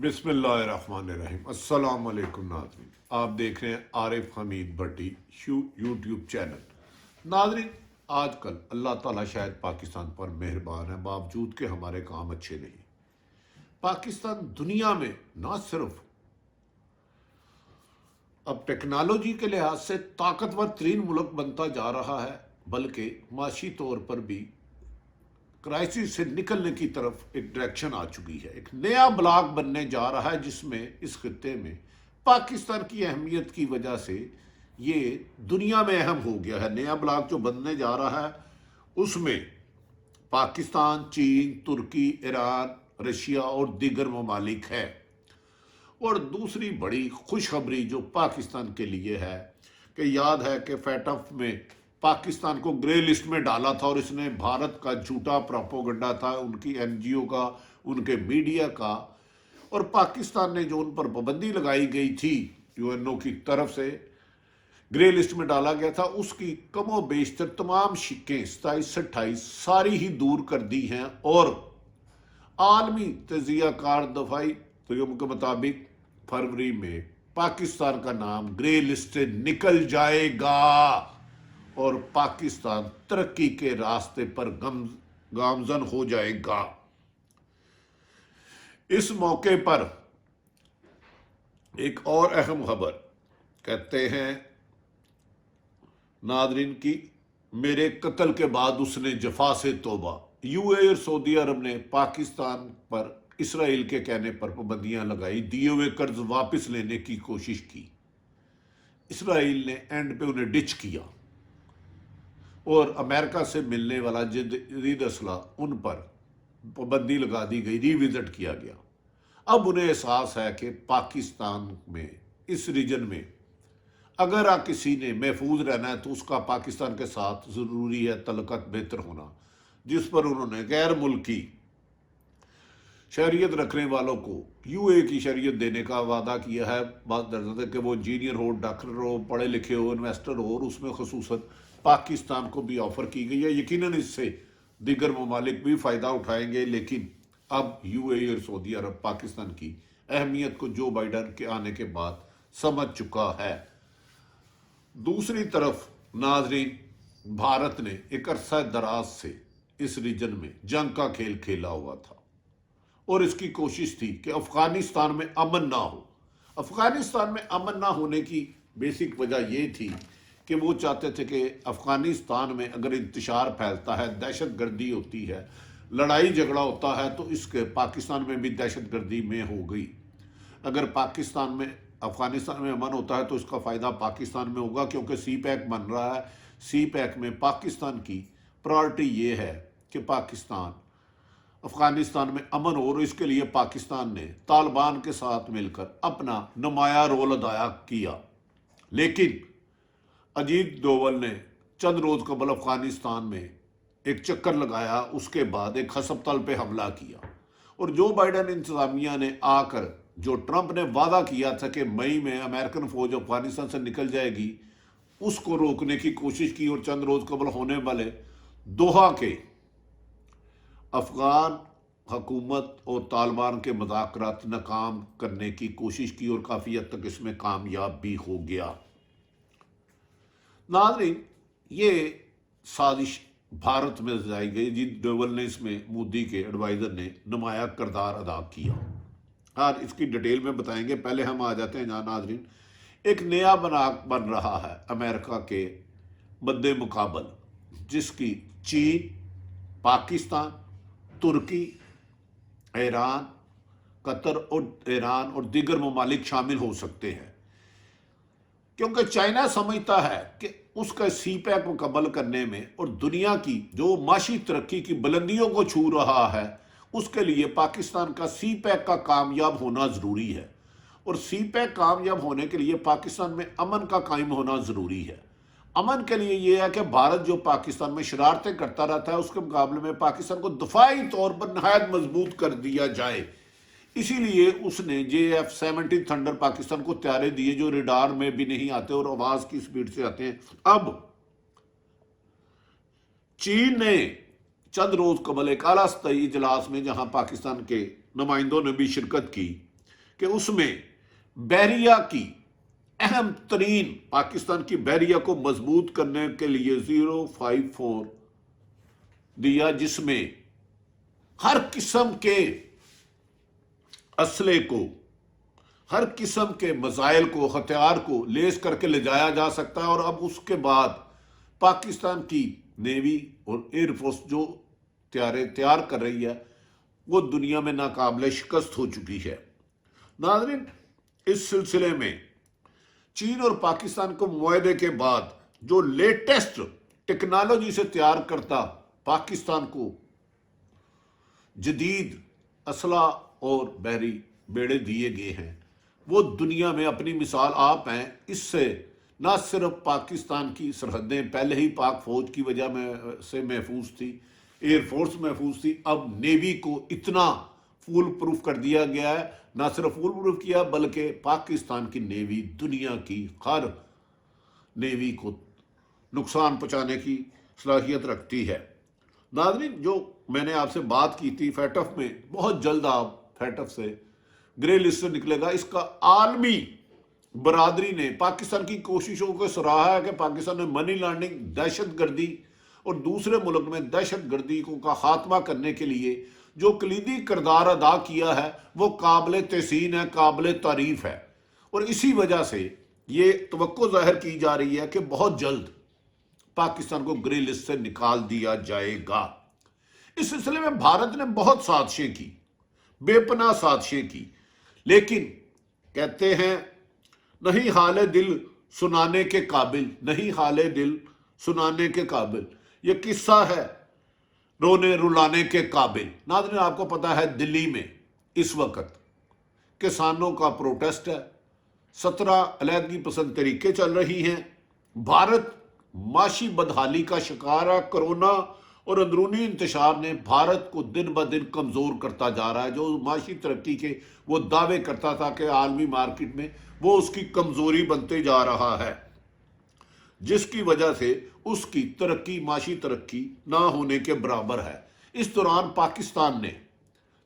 بسم اللہ الرحمن الرحیم۔ السلام علیکم ناظرین، آپ دیکھ رہے ہیں عارف حمید بھٹی یوٹیوب چینل۔ ناظرین، آج کل اللہ تعالیٰ شاید پاکستان پر مہربان ہے، باوجود کہ ہمارے کام اچھے نہیں۔ پاکستان دنیا میں نہ صرف اب ٹیکنالوجی کے لحاظ سے طاقتور ترین ملک بنتا جا رہا ہے، بلکہ معاشی طور پر بھی کرائسس سے نکلنے کی طرف ایک ڈائریکشن آ چکی ہے۔ ایک نیا بلاک بننے جا رہا ہے جس میں اس خطے میں پاکستان کی اہمیت کی وجہ سے یہ دنیا میں اہم ہو گیا ہے۔ نیا بلاک جو بننے جا رہا ہے اس میں پاکستان، چین، ترکی، ایران، رشیا اور دیگر ممالک ہے۔ اور دوسری بڑی خوشخبری جو پاکستان کے لیے ہے کہ یاد ہے کہ فیٹف میں پاکستان کو گرے لسٹ میں ڈالا تھا، اور اس نے بھارت کا جھوٹا پروپیگنڈا تھا، ان کی این جی او کا، ان کے میڈیا کا، اور پاکستان نے جو ان پر پابندی لگائی گئی تھی یو این او کی طرف سے گرے لسٹ میں ڈالا گیا تھا، اس کی کم و بیشتر تمام شکیں 27-28 ساری ہی دور کر دی ہیں، اور عالمی تجزیہ کار دفاعی کے مطابق فروری میں پاکستان کا نام گرے لسٹ سے نکل جائے گا اور پاکستان ترقی کے راستے پر گامزن ہو جائے گا۔ اس موقع پر ایک اور اہم خبر کہتے ہیں ناظرین کی میرے قتل کے بعد اس نے جفا سے توبہ۔ یو اے اور سعودی عرب نے پاکستان پر اسرائیل کے کہنے پر پابندیاں لگائی، دیے ہوئے قرض واپس لینے کی کوشش کی۔ اسرائیل نے اینڈ پہ انہیں ڈچ کیا اور امریکہ سے ملنے والا جدید اسلحہ ان پر پابندی لگا دی گئی، ری وزٹ کیا گیا۔ اب انہیں احساس ہے کہ پاکستان میں اس ریجن میں اگر کسی نے محفوظ رہنا ہے تو اس کا پاکستان کے ساتھ ضروری ہے تعلقات بہتر ہونا، جس پر انہوں نے غیر ملکی شہریت رکھنے والوں کو یو اے کی شہریت دینے کا وعدہ کیا ہے۔ بات درج ہے کہ وہ انجینئر ہو، ڈاکٹر ہو، پڑھے لکھے ہو، انویسٹر ہو، اور اس میں خصوصاً پاکستان کو بھی آفر کی گئی ہے۔ یقیناً اس سے دیگر ممالک بھی فائدہ اٹھائیں گے، لیکن اب یو اے اور سعودی عرب پاکستان کی اہمیت کو جو بائیڈن کے آنے کے بعد سمجھ چکا ہے۔ دوسری طرف ناظرین، بھارت نے ایک عرصہ دراز سے اس ریجن میں جنگ کا کھیل کھیلا ہوا تھا، اور اس کی کوشش تھی کہ افغانستان میں امن نہ ہو۔ افغانستان میں امن نہ ہونے کی بیسک وجہ یہ تھی کہ وہ چاہتے تھے کہ افغانستان میں اگر انتشار پھیلتا ہے، دہشت گردی ہوتی ہے، لڑائی جھگڑا ہوتا ہے، تو اس کے پاکستان میں بھی دہشت گردی میں ہو گئی۔ اگر افغانستان میں امن ہوتا ہے تو اس کا فائدہ پاکستان میں ہوگا، کیونکہ سی پیک بن رہا ہے۔ سی پیک میں پاکستان کی پرائرٹی یہ ہے کہ پاکستان افغانستان میں امن ہو، اور اس کے لیے پاکستان نے طالبان کے ساتھ مل کر اپنا نمایاں رول ادا کیا۔ لیکن اجیت ڈوول نے چند روز قبل افغانستان میں ایک چکر لگایا، اس کے بعد ایک ہسپتال پہ حملہ کیا، اور جو بائیڈن انتظامیہ نے آ کر جو ٹرمپ نے وعدہ کیا تھا کہ مئی میں امریکن فوج افغانستان سے نکل جائے گی، اس کو روکنے کی کوشش کی، اور چند روز قبل ہونے والے دوحہ کے افغان حکومت اور طالبان کے مذاکرات ناکام کرنے کی کوشش کی، اور کافی حد تک اس میں کامیاب بھی ہو گیا۔ ناظرین، یہ سازش بھارت میں لائی گئی، جی ڈوول نے اس میں مودی کے ایڈوائزر نے نمایاں کردار ادا کیا۔ اس کی ڈیٹیل میں بتائیں گے، پہلے ہم آ جاتے ہیں جہاں ناظرین ایک نیا بن رہا ہے امریکہ کے مد مقابل، جس کی چین، پاکستان، ترکی، ایران، قطر اور دیگر ممالک شامل ہو سکتے ہیں، کیونکہ چائنا سمجھتا ہے کہ اس کا سی پیک مکمل کرنے میں اور دنیا کی جو معاشی ترقی کی بلندیوں کو چھو رہا ہے، اس کے لیے پاکستان کا سی پیک کا کامیاب ہونا ضروری ہے، اور سی پیک کامیاب ہونے کے لیے پاکستان میں امن کا قائم ہونا ضروری ہے۔ امن کے لیے یہ ہے کہ بھارت جو پاکستان میں شرارتیں کرتا رہتا ہے، اس کے مقابلے میں پاکستان کو دفاعی طور پر نہایت مضبوط کر دیا جائے۔ اسی لیے اس نے JF-17 تھنڈر پاکستان کو طیارے دیے جو ریڈار میں بھی نہیں آتے اور آواز کی سپیڈ سے آتے ہیں۔ اب چین نے چند روز قبل ایک اعلیٰ سطحی اجلاس میں، جہاں پاکستان کے نمائندوں نے بھی شرکت کی، کہ اس میں بحریہ کی اہم ترین پاکستان کی بحریہ کو مضبوط کرنے کے لیے 054 دیا، جس میں ہر قسم کے اسلحے کو، ہر قسم کے میزائل کو، ہتھیار کو لیس کر کے لے جایا جا سکتا ہے۔ اور اب اس کے بعد پاکستان کی نیوی اور ایئر فورس جو تیار کر رہی ہے وہ دنیا میں ناقابل شکست ہو چکی ہے۔ ناظرین، اس سلسلے میں چین اور پاکستان کو معاہدے کے بعد جو لیٹسٹ ٹیکنالوجی سے تیار کرتا پاکستان کو جدید اسلحہ اور بحری بیڑے دیے گئے ہیں، وہ دنیا میں اپنی مثال آپ ہیں۔ اس سے نہ صرف پاکستان کی سرحدیں پہلے ہی پاک فوج کی وجہ سے محفوظ تھی، ایئر فورس محفوظ تھی، اب نیوی کو اتنا فول پروف کر دیا گیا ہے، نہ صرف فول پروف کیا بلکہ پاکستان کی نیوی دنیا کی ہر نیوی کو نقصان پہنچانے کی صلاحیت رکھتی ہے۔ ناظرین، جو میں نے آپ سے بات کی تھی فیٹف میں، بہت جلد آپ فیٹف سے گرے لسٹ سے نکلے گا۔ اس کا عالمی برادری نے پاکستان کی کوششوں کو سراہا ہے کہ پاکستان نے منی لانڈرنگ، دہشت گردی اور دوسرے ملک میں دہشت گردی کا خاتمہ کرنے کے لیے جو کلیدی کردار ادا کیا ہے وہ قابل تحسین ہے، قابل تعریف ہے، اور اسی وجہ سے یہ توقع ظاہر کی جا رہی ہے کہ بہت جلد پاکستان کو گرے لسٹ سے نکال دیا جائے گا۔ اس سلسلے میں بھارت نے بہت سازشیں کی، بے پناہ سازشیں کی، لیکن کہتے ہیں نہیں حال دل سنانے کے قابل، نہیں حال دل سنانے کے قابل، یہ قصہ ہے رونے رلانے کے قابل۔ ناظرین، آپ کو پتا ہے دلی میں اس وقت کسانوں کا پروٹیسٹ ہے، 17 علیحدگی پسند طریقے چل رہی ہیں، بھارت معاشی بدحالی کا شکار ہے، کرونا اور اندرونی انتشار نے بھارت کو دن بدن کمزور کرتا جا رہا ہے۔ جو معاشی ترقی کے وہ دعوے کرتا تھا کہ عالمی مارکیٹ میں، وہ اس کی کمزوری بنتے جا رہا ہے، جس کی وجہ سے اس کی ترقی، معاشی ترقی نہ ہونے کے برابر ہے۔ اس دوران پاکستان نے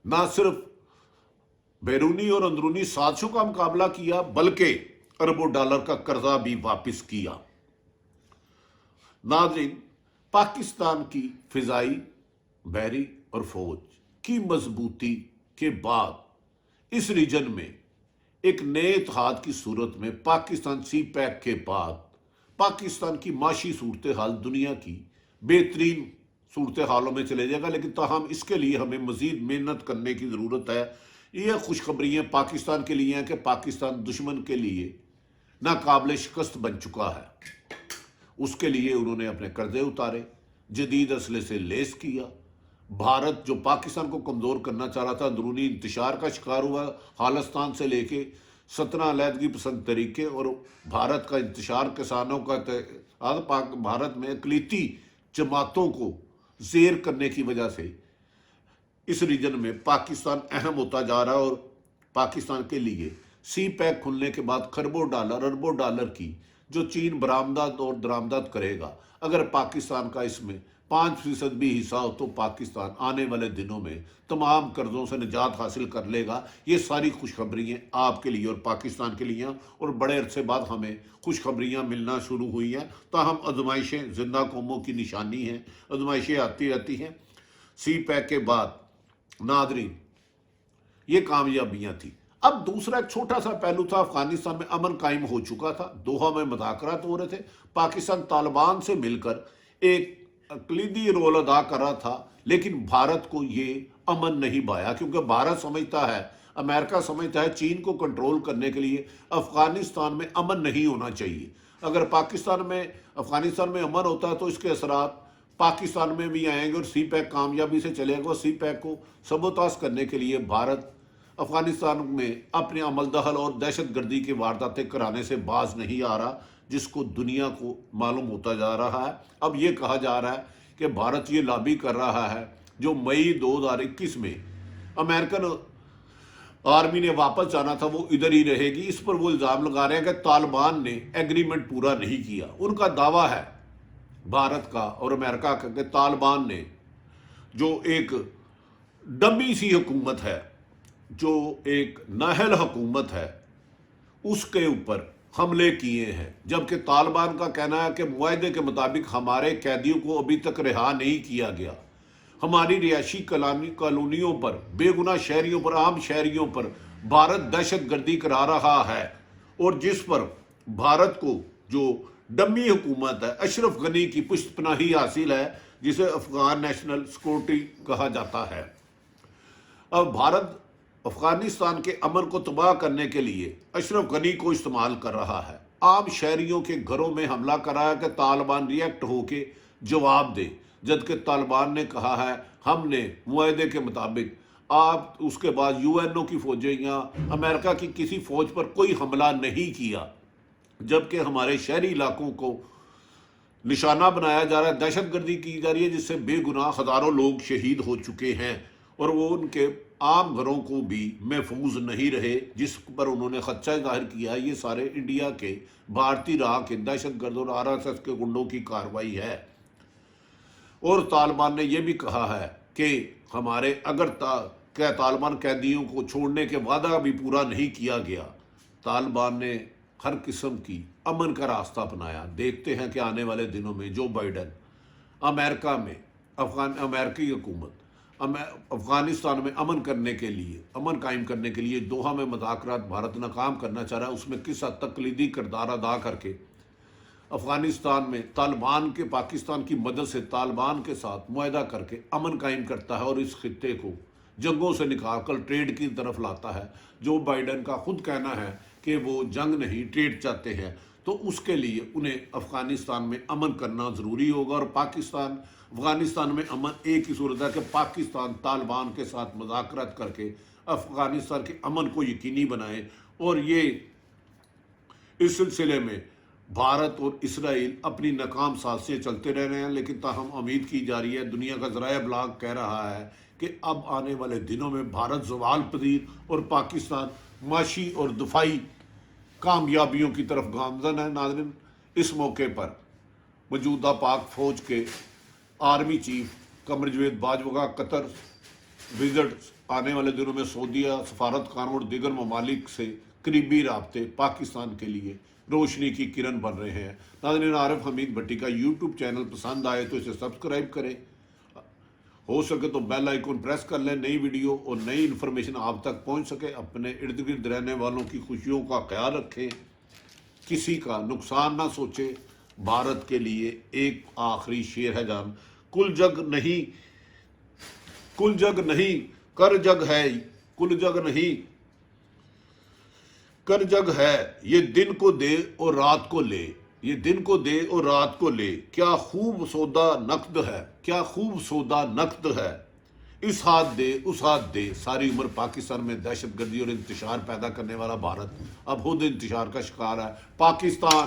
نہ صرف بیرونی اور اندرونی سازشوں کا مقابلہ کیا بلکہ اربوں ڈالر کا قرضہ بھی واپس کیا۔ ناظرین، پاکستان کی فضائی، بحری اور فوج کی مضبوطی کے بعد اس ریجن میں ایک نئے اتحاد کی صورت میں پاکستان سی پیک کے بعد پاکستان کی معاشی صورتحال دنیا کی بہترین صورتحالوں میں چلے جائے گا، لیکن تاہم اس کے لیے ہمیں مزید محنت کرنے کی ضرورت ہے۔ یہ خوشخبریاں پاکستان کے لیے ہیں کہ پاکستان دشمن کے لیے ناقابل شکست بن چکا ہے۔ اس کے لیے انہوں نے اپنے قرضے اتارے، جدید اسلحے سے لیس کیا۔ بھارت جو پاکستان کو کمزور کرنا چاہ رہا تھا، اندرونی انتشار کا شکار ہوا، خالصتان سے لے کے 17 علیحدگی پسند طریقے اور بھارت کا انتشار، کسانوں کا بھارت میں اقلیتی جماعتوں کو زیر کرنے کی وجہ سے اس ریجن میں پاکستان اہم ہوتا جا رہا ہے، اور پاکستان کے لیے سی پیک کھلنے کے بعد خربوں ڈالر، اربوں ڈالر کی جو چین برآمدات اور درآمدات کرے گا، اگر پاکستان کا اس میں 5% بھی حصہ ہو تو پاکستان آنے والے دنوں میں تمام قرضوں سے نجات حاصل کر لے گا۔ یہ ساری خوشخبریاں آپ کے لیے اور پاکستان کے لیے، اور بڑے عرصے بعد ہمیں خوشخبریاں ملنا شروع ہوئی ہیں۔ تاہم آزمائشیں زندہ قوموں کی نشانی ہیں، آزمائشیں آتی رہتی ہیں۔ سی پیک کے بعد ناظرین یہ کامیابیاں تھیں۔ اب دوسرا ایک چھوٹا سا پہلو تھا، افغانستان میں امن قائم ہو چکا تھا، دوحہ میں مذاکرات ہو رہے تھے، پاکستان طالبان سے مل کر ایک کلیدی رول ادا کر رہا تھا، لیکن بھارت کو یہ امن نہیں بھایا، کیونکہ بھارت سمجھتا ہے، امریکہ سمجھتا ہے چین کو کنٹرول کرنے کے لیے افغانستان میں امن نہیں ہونا چاہیے۔ اگر افغانستان میں امن ہوتا ہے تو اس کے اثرات پاکستان میں بھی آئیں گے اور سی پیک کامیابی سے چلے گا۔ سی پیک کو سبوتاژ کرنے کے لیے بھارت افغانستان میں اپنے عمل دخل اور دہشت گردی کی وارداتیں کرانے سے باز نہیں آ رہا، جس کو دنیا کو معلوم ہوتا جا رہا ہے۔ اب یہ کہا جا رہا ہے کہ بھارت یہ لابی کر رہا ہے، جو مئی 2021 میں امریکن آرمی نے واپس جانا تھا وہ ادھر ہی رہے گی۔ اس پر وہ الزام لگا رہے ہیں کہ طالبان نے ایگریمنٹ پورا نہیں کیا۔ ان کا دعویٰ ہے بھارت کا اور امریکہ کا کہ طالبان نے جو ایک ڈمی سی حکومت ہے جو ایک نااہل حکومت ہے اس کے اوپر حملے کیے ہیں، جبکہ طالبان کا کہنا ہے کہ معاہدے کے مطابق ہمارے قیدیوں کو ابھی تک رہا نہیں کیا گیا، ہماری رہائشی کالونیوں پر، بے گناہ شہریوں پر، عام شہریوں پر بھارت دہشت گردی کرا رہا ہے، اور جس پر بھارت کو جو ڈمی حکومت ہے اشرف غنی کی پشت پناہی حاصل ہے، جسے افغان نیشنل سیکورٹی کہا جاتا ہے۔ اب بھارت افغانستان کے امن کو تباہ کرنے کے لیے اشرف غنی کو استعمال کر رہا ہے، عام شہریوں کے گھروں میں حملہ کر رہا ہے کہ طالبان ریئیکٹ ہو کے جواب دے، جبکہ طالبان نے کہا ہے ہم نے معاہدے کے مطابق آپ اس کے بعد یو این او کی فوجیں یا امریکہ کی کسی فوج پر کوئی حملہ نہیں کیا، جبکہ ہمارے شہری علاقوں کو نشانہ بنایا جا رہا ہے، دہشت گردی کی جا رہی ہے، جس سے بے گناہ ہزاروں لوگ شہید ہو چکے ہیں، اور وہ ان کے عام گھروں کو بھی محفوظ نہیں رہے، جس پر انہوں نے خدشہ ظاہر کیا ہے۔ یہ سارے انڈیا کے بھارتی راہ کے دہشت گرد اور آر ایس ایس کے گنڈوں کی کارروائی ہے۔ اور طالبان نے یہ بھی کہا ہے کہ ہمارے طالبان قیدیوں کو چھوڑنے کے وعدہ بھی پورا نہیں کیا گیا۔ طالبان نے ہر قسم کی امن کا راستہ اپنایا۔ دیکھتے ہیں کہ آنے والے دنوں میں جو بائیڈن امریکہ میں امریکی حکومت افغانستان میں امن قائم کرنے کے لیے دوحہ میں مذاکرات بھارت ناکام کرنا چاہ رہا ہے، اس میں کس حد تک کلیدی کردار ادا کر کے افغانستان میں طالبان کے پاکستان کی مدد سے طالبان کے ساتھ معاہدہ کر کے امن قائم کرتا ہے اور اس خطے کو جنگوں سے نکال کر ٹریڈ کی طرف لاتا ہے۔ جو بائیڈن کا خود کہنا ہے کہ وہ جنگ نہیں ٹریڈ چاہتے ہیں، تو اس کے لیے انہیں افغانستان میں امن کرنا ضروری ہوگا، اور افغانستان میں امن ایک ہی صورت ہے کہ پاکستان طالبان کے ساتھ مذاکرات کر کے افغانستان کے امن کو یقینی بنائے۔ اور یہ اس سلسلے میں بھارت اور اسرائیل اپنی ناکام سازشیں چلتے رہ رہے ہیں، لیکن تاہم امید کی جا رہی ہے، دنیا کا ذرائع ابلاغ کہہ رہا ہے کہ اب آنے والے دنوں میں بھارت زوال پذیر اور پاکستان معاشی اور دفاعی کامیابیوں کی طرف گامزن ہے۔ ناظرین، اس موقع پر موجودہ پاک فوج کے آرمی چیف قمر جاوید باجوہ کا قطر وزٹ، آنے والے دنوں میں سعودیہ سفارتخانوں اور دیگر ممالک سے قریبی رابطے پاکستان کے لیے روشنی کی کرن بن رہے ہیں۔ ناظرین، عارف حمید بھٹی کا یوٹیوب چینل پسند آئے تو اسے سبسکرائب کریں، ہو سکے تو بیل آئیکن پریس کر لیں، نئی ویڈیو اور نئی انفارمیشن آپ تک پہنچ سکے۔ اپنے ارد گرد رہنے والوں کی خوشیوں کا خیال رکھیں، کسی کا نقصان نہ سوچے۔ بھارت کے لیے ایک آخری شعر ہے جان، کل جگ نہیں کر جگ ہے، کل جگ نہیں کر جگ ہے، یہ دن کو دے اور رات کو لے، یہ دن کو دے اور رات کو لے، کیا خوب سودا نقد ہے، کیا خوب سودا نقد ہے، اس ہاتھ دے اس ہاتھ دے۔ ساری عمر پاکستان میں دہشت گردی اور انتشار پیدا کرنے والا بھارت اب خود انتشار کا شکار ہے۔ پاکستان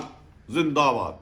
زندہ باد۔